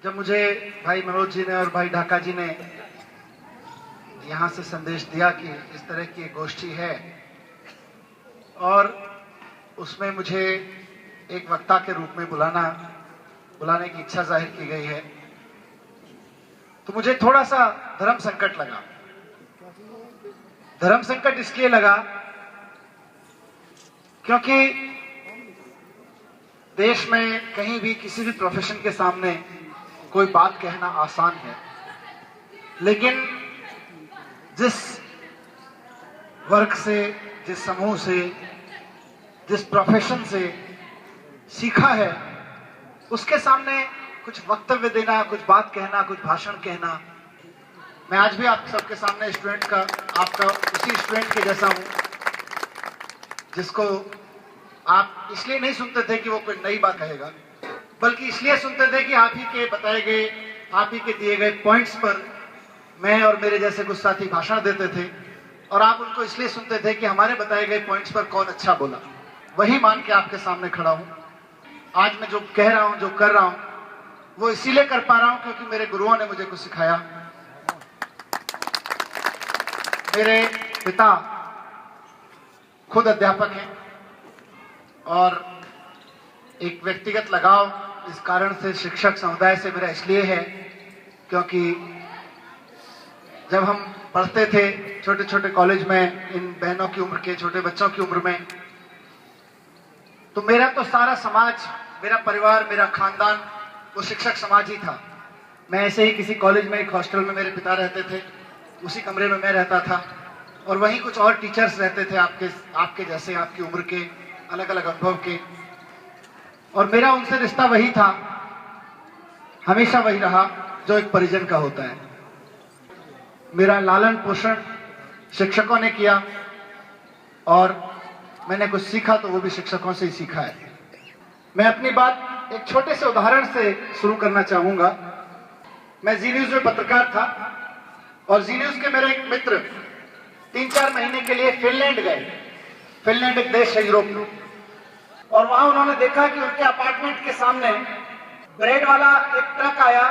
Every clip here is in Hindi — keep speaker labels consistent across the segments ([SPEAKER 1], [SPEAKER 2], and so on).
[SPEAKER 1] जब मुझे भाई मनोज जी ने और भाई ढाका जी ने यहाँ से संदेश दिया कि इस तरह की एक गोष्ठी है और उसमें मुझे एक वक्ता के रूप में बुलाने की इच्छा जाहिर की गई है, तो मुझे थोड़ा सा धर्म संकट लगा। धर्म संकट इसलिए लगा क्योंकि देश में कहीं भी किसी भी प्रोफेशन के सामने कोई बात कहना आसान है, लेकिन जिस वर्ग से, जिस समूह से, जिस प्रोफेशन से सीखा है, उसके सामने कुछ वक्तव्य देना, कुछ बात कहना, कुछ भाषण कहना। मैं आज भी आप सबके सामने आपका उसी स्टूडेंट के जैसा हूं, जिसको आप इसलिए नहीं सुनते थे कि वो कोई नई बात कहेगा, बल्कि इसलिए सुनते थे कि आप ही के बताए गए, आप ही के दिए गए पॉइंट्स पर मैं और मेरे जैसे कुछ साथी भाषण देते थे, और आप उनको इसलिए सुनते थे कि हमारे बताए गए पॉइंट्स पर कौन अच्छा बोला। वही मान के आपके सामने खड़ा हूं। आज मैं जो कह रहा हूं, जो कर रहा हूं, वो इसीलिए कर पा रहा हूं क्योंकि मेरे गुरुओं ने मुझे कुछ सिखाया। मेरे पिता खुद अध्यापक हैं और एक व्यक्तिगत लगाव इस कारण से शिक्षक समुदाय से मेरा इसलिए है क्योंकि जब हम पढ़ते थे छोटे छोटे कॉलेज में, इन बहनों की उम्र के, छोटे बच्चों की उम्र में, तो मेरा तो सारा समाज, मेरा परिवार, मेरा खानदान वो शिक्षक समाज ही था। मैं ऐसे ही किसी कॉलेज में एक हॉस्टल में मेरे पिता रहते थे, उसी कमरे में मैं रहता था, और वहीं कुछ और टीचर्स रहते थे आपके जैसे, आपकी उम्र के, अलग अलग अनुभव के, और मेरा उनसे रिश्ता वही था, हमेशा वही रहा जो एक परिजन का होता है। मेरा लालन पोषण शिक्षकों ने किया और मैंने कुछ सीखा तो वो भी शिक्षकों से ही सीखा है। मैं अपनी बात एक छोटे से उदाहरण से शुरू करना चाहूंगा। मैं जी न्यूज में पत्रकार था और जी न्यूज के मेरे एक मित्र 3-4 महीने के लिए फिनलैंड गए। फिनलैंड एक देश है यूरोप में, और वहां उन्होंने देखा कि उनके अपार्टमेंट के सामने ब्रेड वाला एक ट्रक आया,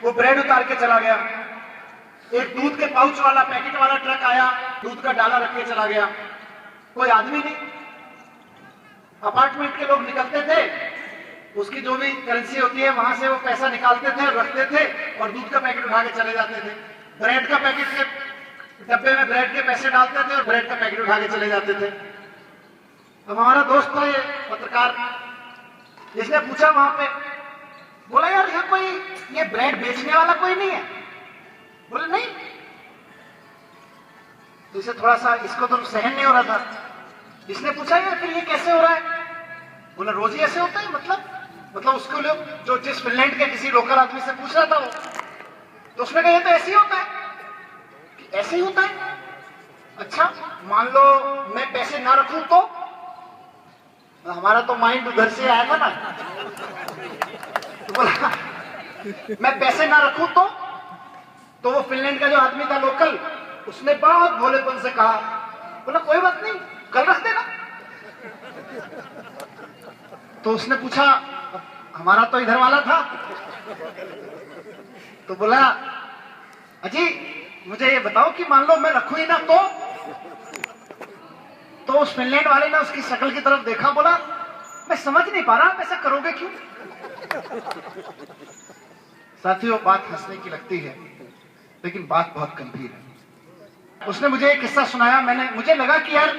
[SPEAKER 1] वो ब्रेड उतार के चला गया। एक दूध के पाउच वाला, पैकेट वाला ट्रक आया, दूध का डाला रख के चला गया। कोई आदमी नहीं। अपार्टमेंट के लोग निकलते थे, उसकी जो भी करेंसी होती है वहां से वो पैसा निकालते थे, रखते थे और दूध का पैकेट उठा के चले जाते थे। ब्रेड का पैकेट के डब्बे में ब्रेड के पैसे डालते थे और ब्रेड का पैकेट उठा के चले जाते थे। अब हमारा दोस्त था ये पत्रकार, जिसने पूछा वहां पे, बोला यार ये ब्रेड बेचने वाला कोई नहीं है? बोले नहीं। तो इसे थोड़ा सा, इसको तो सहन नहीं हो रहा था। इसने पूछा यार फिर ये कैसे हो रहा है? बोला रोज ही ऐसे होता है। मतलब उसको लोग जो जिस फिनलैंड के किसी लोकल आदमी से पूछ रहा था वो, तो उसने कहा ये तो ऐसे ही होता है। कि ऐसे ही होता है? अच्छा, मान लो मैं पैसे ना रखूं तो? हमारा तो माइंड उधर से आया था ना। तो बोला मैं पैसे ना रखूं तो वो फिनलैंड का जो आदमी था लोकल, उसने बहुत भोलेपन से कहा, बोला कोई बात नहीं, कल रख देना। तो उसने पूछा, हमारा तो इधर वाला था, तो बोला अजी मुझे ये बताओ कि मान लो मैं रखूं ही ना तो उस फिनलैंड वाले ने उसकी शक्ल की तरफ देखा, बोला मैं समझ नहीं पा रहा आप ऐसा करोगे क्यों? साथियों, बात हंसने की लगती है लेकिन बात बहुत गंभीर है। उसने मुझे एक किस्सा सुनाया, मुझे लगा कि यार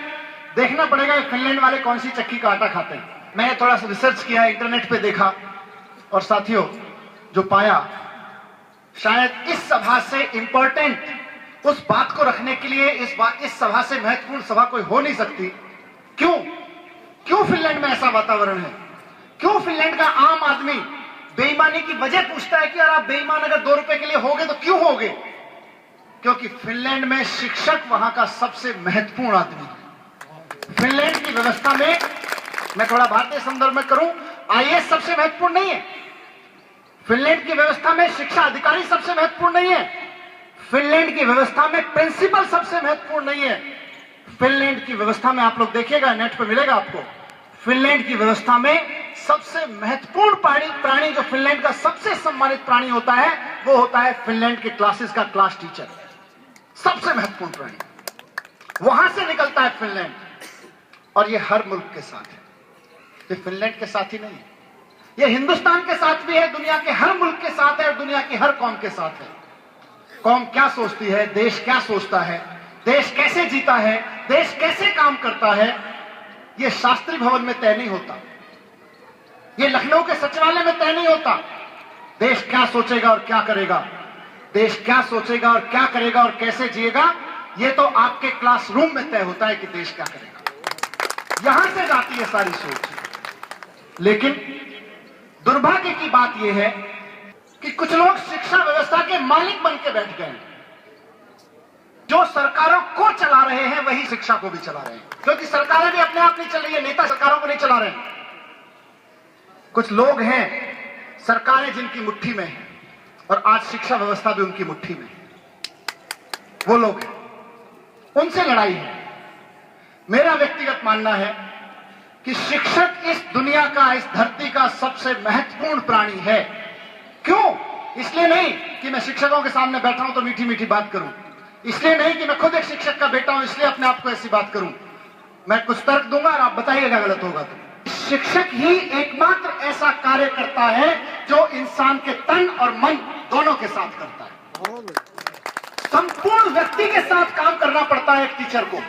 [SPEAKER 1] देखना पड़ेगा फिनलैंड वाले कौन सी चक्की का आटा खाते हैं। मैंने थोड़ा सा रिसर्च किया, इंटरनेट पे देखा, और साथियों जो पाया, शायद इस सभा से इंपॉर्टेंट उस बात को रखने के लिए इस सभा से महत्वपूर्ण सभा कोई हो नहीं सकती। क्यों फिनलैंड में ऐसा वातावरण है? क्यों फिनलैंड का आम आदमी बेईमानी की वजह पूछता है कि यार आप बेईमान अगर 2 रुपए के लिए होगे तो क्यों होगे? क्योंकि फिनलैंड में शिक्षक वहां का सबसे महत्वपूर्ण आदमी है। फिनलैंड की व्यवस्था में, मैं थोड़ा भारतीय संदर्भ में करूं, आईएएस सबसे महत्वपूर्ण नहीं है। फिनलैंड की व्यवस्था में शिक्षा अधिकारी सबसे महत्वपूर्ण नहीं है। फिनलैंड की व्यवस्था में प्रिंसिपल सबसे महत्वपूर्ण नहीं है। फिनलैंड की व्यवस्था में आप लोग देखिएगा, नेट पर मिलेगा आपको, फिनलैंड की व्यवस्था में सबसे महत्वपूर्ण प्राणी जो फिनलैंड का सबसे सम्मानित प्राणी होता है वो होता है फिनलैंड के क्लासेस का क्लास टीचर। सबसे महत्वपूर्ण प्राणी वहां से निकलता है फिनलैंड। और ये हर मुल्क के साथ है, ये फिनलैंड के साथ ही नहीं है, ये हिंदुस्तान के साथ भी है, दुनिया के हर मुल्क के साथ है और दुनिया की हर कौम के साथ है। कौम क्या सोचती है, देश क्या सोचता है, देश कैसे जीता है, देश कैसे काम करता है, ये शास्त्री भवन में तय नहीं होता, ये लखनऊ के सचिवालय में तय नहीं होता। देश क्या सोचेगा और क्या करेगा, देश क्या सोचेगा और क्या करेगा और कैसे जिएगा, ये तो आपके क्लासरूम में तय होता है कि देश क्या करेगा। यहां से जाती है सारी सोच। लेकिन दुर्भाग्य की बात यह है कि कुछ लोग शिक्षा व्यवस्था के मालिक बन के बैठ गए हैं। जो सरकारों को चला रहे हैं वही शिक्षा को भी चला रहे हैं, क्योंकि सरकारें भी अपने आप नहीं चल रही है, नेता सरकारों को नहीं चला रहे हैं। कुछ लोग हैं, सरकारें जिनकी मुट्ठी में है और आज शिक्षा व्यवस्था भी उनकी मुट्ठी में है, वो लोग हैं, उनसे लड़ाई है। मेरा व्यक्तिगत मानना है कि शिक्षक इस दुनिया का, इस धरती का सबसे महत्वपूर्ण प्राणी है। क्यों? इसलिए नहीं कि मैं शिक्षकों के सामने बैठा हूं तो मीठी मीठी बात करूं, इसलिए नहीं कि मैं खुद एक शिक्षक का बेटा हूं इसलिए अपने आप को ऐसी बात करूं। मैं कुछ तर्क दूंगा और आप बताइएगा गलत होगा तो। शिक्षक ही एकमात्र ऐसा कार्य करता है जो इंसान के तन और मन दोनों के साथ करता है। संपूर्ण व्यक्ति के साथ काम करना पड़ता है एक टीचर को।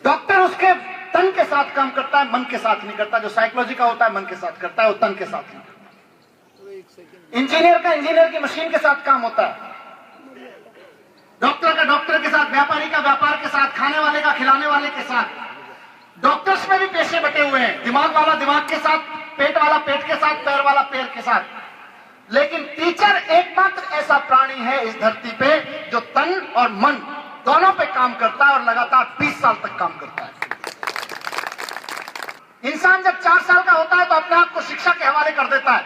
[SPEAKER 1] डॉक्टर उसके तन के साथ काम करता है, मन के साथ नहीं करता। जो साइकोलॉजी का होता है मन के साथ करता है, वो तन के साथ नहीं करता। इंजीनियर का इंजीनियर की मशीन के साथ काम होता है, डॉक्टर का डॉक्टर के साथ, व्यापारी का व्यापार के साथ, खाने वाले का खिलाने वाले के साथ। डॉक्टर्स में भी पेशे बटे हुए हैं, दिमाग वाला दिमाग के साथ, पेट वाला पेट के साथ, पैर वाला पैर के साथ। लेकिन टीचर एकमात्र ऐसा प्राणी है इस धरती पे जो तन और मन दोनों पे काम करता है और लगातार 20 साल तक काम करता है। इंसान जब 4 साल का होता है तो अपने आप को शिक्षा के हवाले कर देता है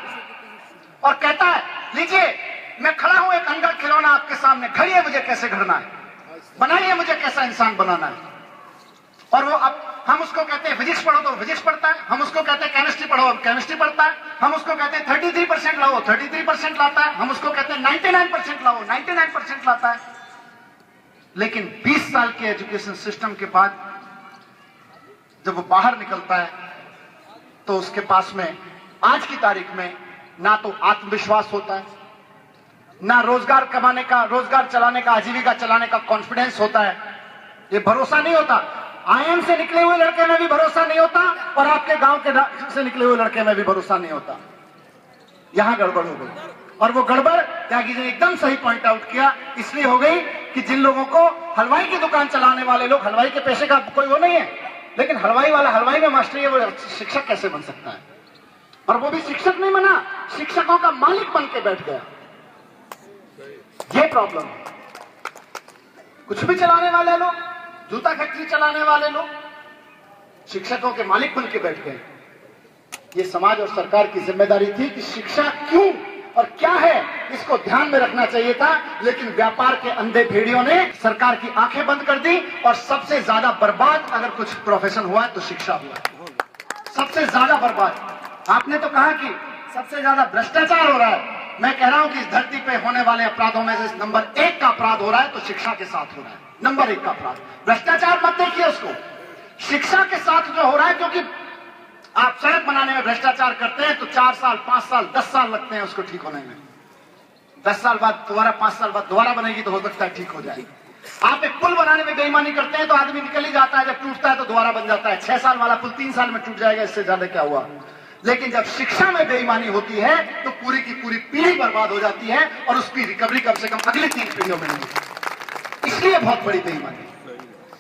[SPEAKER 1] और कहता है, लीजिए मैं खड़ा हूं एक अनगढ़ खिलौना आपके सामने, घड़िए मुझे कैसे घड़ना है, बनाइए मुझे कैसा इंसान बनाना है। और वो अब हम उसको कहते हैं फिजिक्स पढ़ो तो फिजिक्स पढ़ता है, हम उसको कहते हैं केमिस्ट्री पढ़ो केमिस्ट्री पढ़ता है, हम उसको कहते हैं 33% लाओ 33% लाता है, हम उसको कहते हैं 99% लाओ 99% लाता है। लेकिन 20 साल के एजुकेशन सिस्टम के बाद जब वो बाहर निकलता है तो उसके पास में आज की तारीख में ना तो आत्मविश्वास होता है, ना रोजगार कमाने का, रोजगार चलाने का, आजीविका चलाने का कॉन्फिडेंस होता है, ये भरोसा नहीं होता। आईएम से निकले हुए लड़के में भी भरोसा नहीं होता और आपके गांव के से निकले हुए लड़के में भी भरोसा नहीं होता। यहां गड़बड़ हो गई। और वो गड़बड़ त्यागी जी ने एकदम सही पॉइंट आउट किया, इसलिए हो गई कि जिन लोगों को हलवाई की दुकान चलाने वाले लोग, हलवाई के पेशे का कोई वो नहीं है, लेकिन हलवाई वाला हलवाई में मास्टरी है, वो शिक्षक कैसे बन सकता है? और वो भी शिक्षक नहीं बना, शिक्षकों का मालिक बन के बैठ गया। ये प्रॉब्लम है। कुछ भी चलाने वाले लोग, जूता फैक्ट्री चलाने वाले लोग शिक्षकों के मालिक बन के बैठ गए। ये समाज और सरकार की जिम्मेदारी थी कि शिक्षा क्यों और क्या है इसको ध्यान में रखना चाहिए था, लेकिन व्यापार के अंधे भेड़ियों ने सरकार की आंखें बंद कर दी। और सबसे ज्यादा बर्बाद अगर कुछ प्रोफेशन हुआ है तो शिक्षा हुआ, सबसे ज्यादा बर्बाद। आपने तो कहा कि सबसे ज्यादा भ्रष्टाचार हो रहा है, मैं कह रहा हूं कि इस धरती पे होने वाले अपराधों में से नंबर 1 का अपराध हो रहा है तो शिक्षा के साथ हो रहा है। नंबर 1 का अपराध, भ्रष्टाचार मत देखिए उसको, शिक्षा के साथ जो हो रहा है। क्योंकि आप सड़क बनाने में भ्रष्टाचार करते हैं तो 4 साल 5 साल 10 साल लगते हैं उसको ठीक होने में। 10 साल बाद दोबारा, 5 साल बाद दोबारा बनेगी तो हो सकता है ठीक हो जाए। आप एक पुल बनाने में बेईमानी करते हैं तो आदमी निकल ही जाता है, जब टूटता है तो दोबारा बन जाता है। 6 साल वाला पुल 3 साल में टूट जाएगा, इससे ज्यादा क्या हुआ। लेकिन जब शिक्षा में बेईमानी होती है तो पूरी की पूरी पीढ़ी बर्बाद हो जाती है और उसकी रिकवरी कम से कम अगली 3 पीढ़ियों में नहीं होती। इसलिए बहुत बड़ी बेईमानी,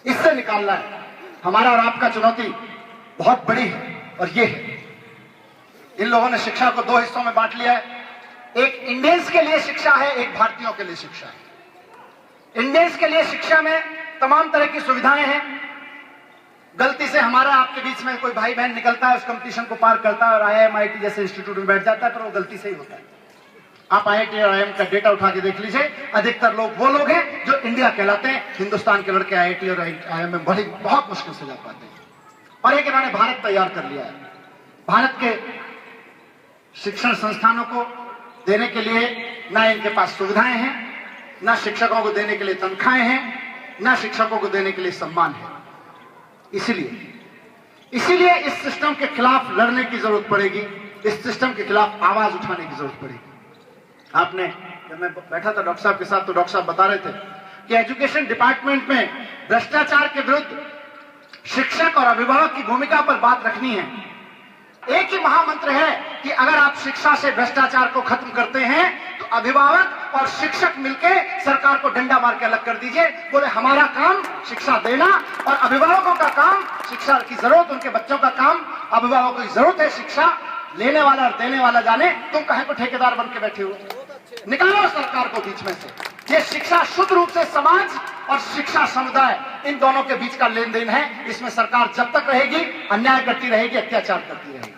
[SPEAKER 1] इससे निकालना है। हमारा और आपका चुनौती बहुत बड़ी है और ये है, इन लोगों ने शिक्षा को 2 हिस्सों में बांट लिया है। एक इंडियंस के लिए शिक्षा है, एक भारतीयों के लिए शिक्षा है। इंडियंस के लिए शिक्षा में तमाम तरह की सुविधाएं हैं। गलती से हमारा आपके बीच में कोई भाई बहन निकलता है, उस कंपटीशन को पार करता है और IIM IIT जैसे इंस्टीट्यूट में बैठ जाता है, पर वो गलती से ही होता है। आप IIT और IIM का डेटा उठा के देख लीजिए, अधिकतर लोग वो लोग हैं जो इंडिया कहलाते हैं। हिंदुस्तान के लड़के IIT और IIM में बहुत मुश्किल से जा पाते हैं। और एक इन्होंने भारत तैयार कर लिया है। भारत के शिक्षण संस्थानों को देने के लिए ना इनके पास सुविधाएं हैं, ना शिक्षकों को देने के लिए तनख्वाहें हैं, ना शिक्षकों को देने के लिए सम्मान है। इसीलिए इस सिस्टम के खिलाफ लड़ने की जरूरत पड़ेगी, इस सिस्टम के खिलाफ आवाज उठाने की जरूरत पड़ेगी। आपने, जब मैं बैठा था डॉक्टर साहब के साथ, तो डॉक्टर साहब बता रहे थे कि एजुकेशन डिपार्टमेंट में भ्रष्टाचार के विरुद्ध शिक्षक और अभिभावक की भूमिका पर बात रखनी है। एक ही महामंत्र है कि अगर आप शिक्षा से भ्रष्टाचार को खत्म करते हैं तो अभिभावक और शिक्षक मिलकर सरकार को डंडा मार के अलग कर दीजिए। बोले हमारा काम शिक्षा देना और अभिभावकों का काम शिक्षा की जरूरत, उनके बच्चों का काम, अभिभावकों की जरूरत है शिक्षा लेने वाला और देने वाला जाने। तुम कहीं को ठेकेदार बन के बैठे हो, निकालो सरकार को बीच में से। ये शिक्षा शुद्ध रूप से समाज और शिक्षा समुदाय, इन दोनों के बीच का लेन देन है। इसमें सरकार जब तक रहेगी अन्याय करती रहेगी, अत्याचार करती रहेगी।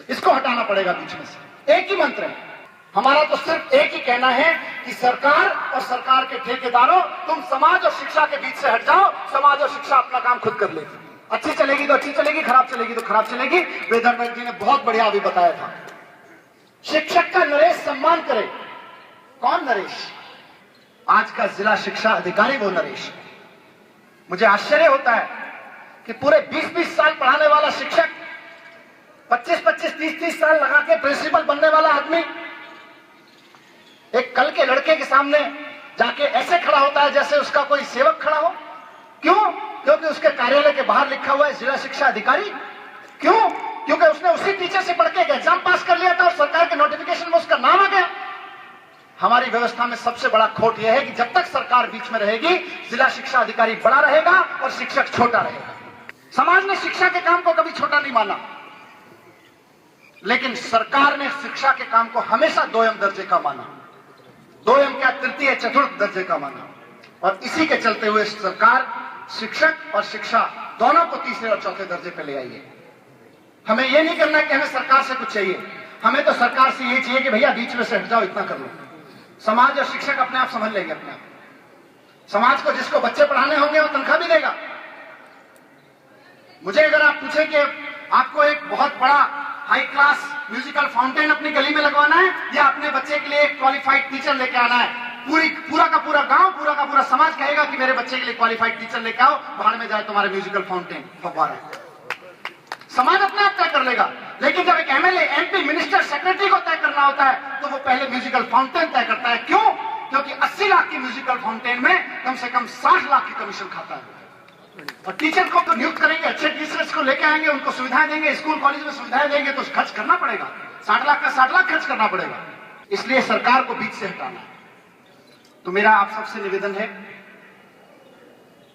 [SPEAKER 1] इसको हटाना पड़ेगा बीच में से। एक ही मंत्र है हमारा, तो सिर्फ एक ही कहना है कि सरकार और सरकार के ठेकेदारों, तुम समाज और शिक्षा के बीच से हट जाओ। समाज और शिक्षा अपना काम खुद कर लेगी। अच्छी चलेगी तो अच्छी चलेगी, खराब चलेगी तो खराब चलेगी। वेदांत जी ने बहुत बढ़िया अभी बताया था। शिक्षक का नरेश सम्मान करे। कौन नरेश? आज का जिला शिक्षा अधिकारी वो नरेश। मुझे आश्चर्य होता है कि पूरे 20-20 साल पढ़ाने वाला शिक्षक, 25-25, 30-30 साल लगा के प्रिंसिपल बनने वाला आदमी एक कल के लड़के के सामने जाके ऐसे खड़ा होता है जैसे उसका कोई सेवक खड़ा हो। क्यों? क्योंकि उसके कार्यालय के बाहर लिखा हुआ है जिला शिक्षा अधिकारी। क्यों? क्योंकि उसने उसी टीचर से पढ़ के एग्जाम पास कर लिया था और सरकार के नोटिफिकेशन में उसका नाम आ गया। हमारी व्यवस्था में सबसे बड़ा खोट यह है कि जब तक सरकार बीच में रहेगी, जिला शिक्षा अधिकारी बड़ा रहेगा और शिक्षक छोटा रहेगा। समाज ने शिक्षा के काम को कभी छोटा नहीं माना, लेकिन सरकार ने शिक्षा के काम को हमेशा दोयम दर्जे का माना। दोयम क्या, तृतीय चतुर्थ दर्जे का माना। और इसी के चलते हुए सरकार शिक्षक और शिक्षा दोनों को तीसरे और चौथे दर्जे पे ले आई है। हमें यह नहीं करना कि हमें सरकार से कुछ चाहिए, हमें तो सरकार से यही चाहिए कि भैया बीच में से हट जाओ, इतना कर लो। समाज और शिक्षक अपने आप समझ लेंगे अपने आप। समाज को जिसको बच्चे पढ़ाने होंगे वो तनख्वाह भी देगा। मुझे अगर आप पूछे कि आपको एक बहुत बड़ा हाई क्लास म्यूजिकल फाउंटेन अपनी गली में लगवाना है या अपने बच्चे के लिए एक क्वालिफाइड टीचर लेके आना है, पूरा का पूरा गांव, पूरा का पूरा समाज कहेगा कि मेरे बच्चे के लिए क्वालिफाइड टीचर लेके आओ, बाहर में जाए तुम्हारे म्यूजिकल फाउंटेन फव्वारा। समाज अपने आप तय कर लेगा। लेकिन जब एक एमएलए, एमपी, मिनिस्टर, सेक्रेटरी को तय करना होता है तो वो पहले म्यूजिकल फाउंटेन तय करता है। क्यों? क्योंकि 80 लाख की म्यूजिकल फाउंटेन में कम से कम 60 लाख की कमीशन खाता है। और टीचर को तो नियुक्त करेंगे, अच्छे टीचर्स को लेके आएंगे, उनको सुविधाएं देंगे, स्कूल कॉलेज में सुविधाएं देंगे, तो खर्च करना पड़ेगा। 60 लाख का 60 लाख खर्च करना पड़ेगा। इसलिए सरकार को बीच से हटाना है। तो मेरा आप सबसे निवेदन है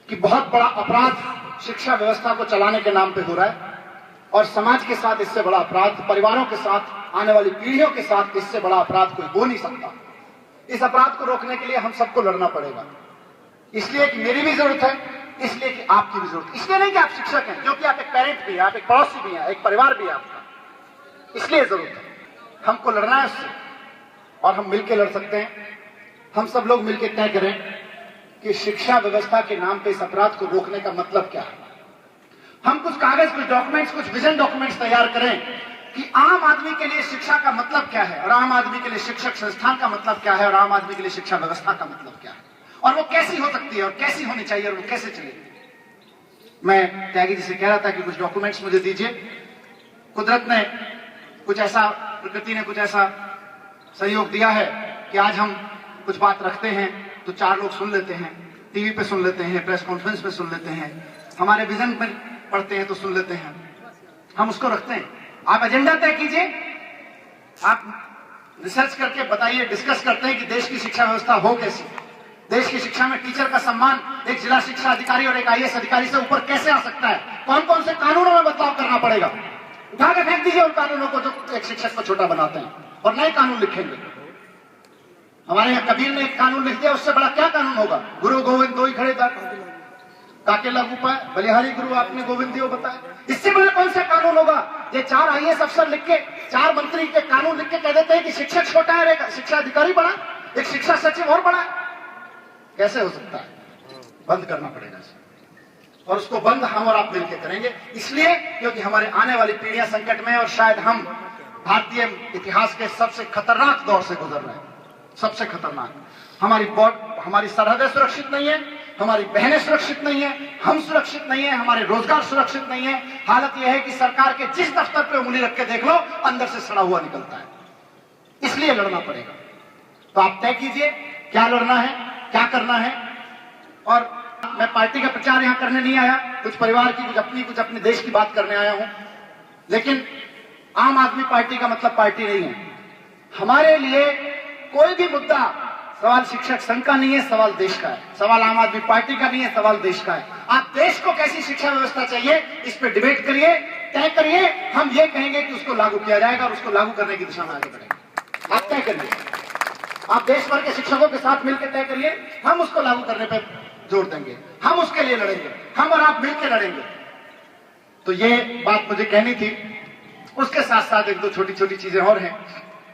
[SPEAKER 1] कि बहुत बड़ा अपराध शिक्षा व्यवस्था को चलाने के नाम पे हो रहा है और समाज के साथ इससे बड़ा अपराध, परिवारों के साथ, आने वाली पीढ़ियों के साथ इससे बड़ा अपराध कोई हो नहीं सकता। इस अपराध को रोकने के लिए हम सबको लड़ना पड़ेगा। इसलिए कि मेरी भी जरूरत है, इसलिए कि आपकी भी जरूरत। इसलिए नहीं कि आप शिक्षक हैं, क्योंकि आप एक पेरेंट भी हैं, आप एक पड़ोसी भी हैं, एक परिवार भी है आपका। इसलिए जरूरत है, हमको लड़ना है उससे और हम मिलकर लड़ सकते हैं। हम सब लोग मिलकर तय करें कि शिक्षा व्यवस्था के नाम पे इस अपराध को रोकने का मतलब क्या है। हम कुछ कागज, कुछ डॉक्यूमेंट्स, कुछ विजन डॉक्यूमेंट्स तैयार करें कि आम आदमी के लिए शिक्षा का मतलब क्या है और आम आदमी के लिए शिक्षक संस्थान का मतलब क्या है और आम आदमी के लिए शिक्षा व्यवस्था का मतलब क्या है और वो कैसी हो सकती है और कैसी होनी चाहिए और वो कैसे चलेगी। मैं त्यागी जी से कह रहा था कि कुछ डॉक्यूमेंट्स मुझे दीजिए। कुदरत ने कुछ ऐसा, प्रकृति ने कुछ ऐसा सहयोग दिया है कि आज हम कुछ बात रखते हैं तो 4 लोग सुन लेते हैं, टीवी पे सुन लेते हैं, प्रेस कॉन्फ्रेंस पे सुन लेते हैं, हमारे विजन में पढ़ते हैं तो सुन लेते हैं, हम उसको रखते हैं। आप एजेंडा तय कीजिए, आप रिसर्च करके बताइए, डिस्कस करते हैं कि देश की शिक्षा व्यवस्था हो कैसी, देश की शिक्षा में टीचर का सम्मान एक जिला शिक्षा अधिकारी और एक आईएएस अधिकारी से ऊपर कैसे आ सकता है, कौन कौन से कानूनों में बदलाव करना पड़ेगा। उठा के फेंक दीजिए उन कानूनों को जो एक शिक्षक को छोटा बनाते हैं और नए कानून लिखेंगे। हमारे यहाँ कबीर ने एक कानून लिख दिया, उससे बड़ा क्या कानून होगा। गुरु गोविंद दो ही खड़े काके लागू पाए, बलिहारी गुरु आपने गोविंद दियो बताए। इससे बड़ा कौन सा कानून होगा। ये 4 आईएएस अफसर लिख के, 4 मंत्री के कानून लिख के कह देते हैं कि शिक्षक छोटा है, एक शिक्षा अधिकारी बड़ा, एक शिक्षा सचिव और बड़ा है। कैसे हो सकता है? बंद करना पड़ेगा और उसको बंद हम और आप मिलकर करेंगे। इसलिए क्योंकि हमारे आने वाली पीढ़ियां संकट में और शायद हम भारतीय इतिहास के सबसे खतरनाक दौर से गुजर रहे हैं, सबसे खतरनाक। हमारी सरहदें सुरक्षित नहीं है, हमारी बहनें सुरक्षित नहीं है, हम सुरक्षित नहीं है, हमारे रोजगार सुरक्षित नहीं है। हालत यह है कि सरकार के जिस दफ्तर पे उंगली रख के देख लो, अंदर से सड़ा हुआ निकलता है। इसलिए लड़ना पड़ेगा। तो आप तय कीजिए क्या लड़ना है, क्या करना है। और मैं पार्टी का प्रचार यहां करने नहीं आया, कुछ परिवार की, कुछ अपने देश की बात करने आया हूं। लेकिन आम आदमी पार्टी का मतलब पार्टी नहीं है। हमारे लिए कोई भी मुद्दा सवाल शिक्षक संघ का नहीं है, सवाल देश का है। सवाल आम आदमी पार्टी का नहीं है, सवाल देश का है। आप देश को कैसी शिक्षा व्यवस्था चाहिए, इस पर डिबेट करिए, तय करिए। हम ये कहेंगे कि उसको लागू किया जाएगा और उसको लागू करने की दिशा में आगे बढ़ेंगे। आप तय करिए, आप देश भर के शिक्षकों के साथ मिलकर तय करिए, हम उसको लागू करने पर जोर देंगे, हम उसके लिए लड़ेंगे, हम और आप मिलकर लड़ेंगे। तो ये बात मुझे कहनी थी। उसके साथ साथ एक दो छोटी छोटी चीजें और हैं।